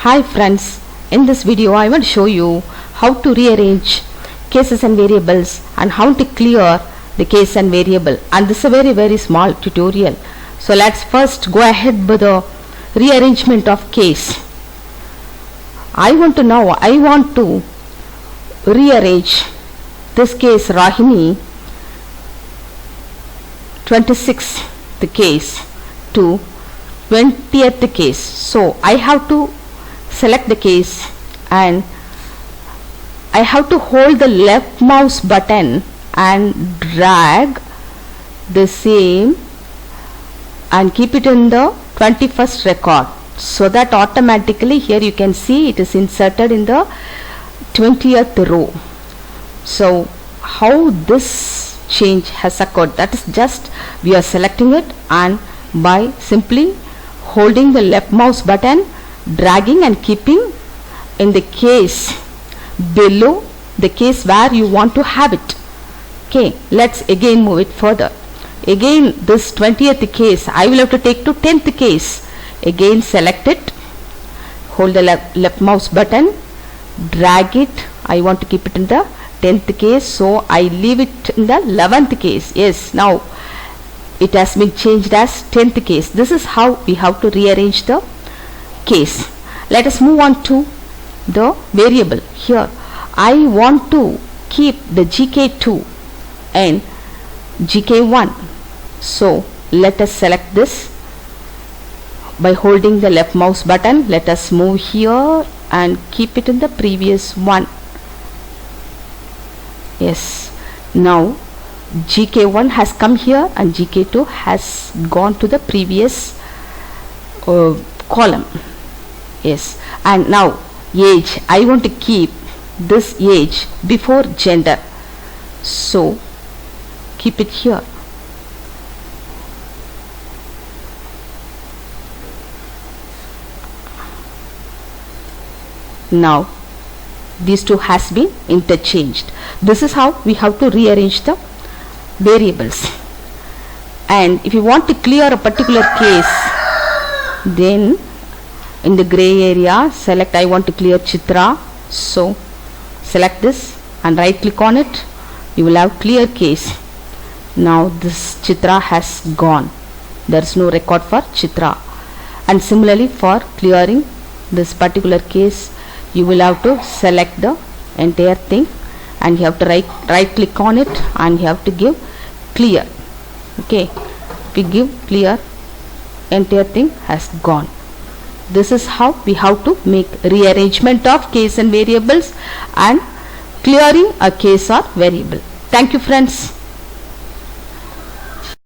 Hi friends, in this video I want to show you how to rearrange cases and variables and how to clear the case and variable, and this is a very small tutorial. So let's first go ahead with the rearrangement of case. I want to rearrange this case Rahini 26th case to 20th case. So I have to select the case and I have to hold the left mouse button and drag the same and keep it in the 21st record, so that automatically here you can see it is inserted in the 20th row. So how this change has occurred, that is just we are selecting it and by simply holding the left mouse button, dragging and keeping in the case below the case where you want to have it. Okay, let's again move it further. Again this 20th case I will have to take to 10th case. Again select it, hold the left mouse button, drag it. I want to keep it in the 10th case, so I leave it in the 11th case. Yes, now it has been changed as 10th case. This is how we have to rearrange the case. Let us move on to the variable. Here I want to keep the GK2 and GK1, so let us select this by holding the left mouse button. Let us move here and keep it in the previous one. Yes, now GK1 has come here and GK2 has gone to the previous column. Yes, and now age, I want to keep this age before gender, so keep it here. Now these two has been interchanged. This is how we have to rearrange the variables. And if you want to clear a particular case, then in the gray area select I want to clear Chitra, so select this and right click on it. You will have clear case. Now this Chitra has gone, there is no record for Chitra. And similarly for clearing this particular case, you will have to select the entire thing and you have to right click on it and you have to give clear. Okay, if you give clear, entire thing has gone. This is how we have to make rearrangement of case and variables and clearing a case or variable. Thank you friends.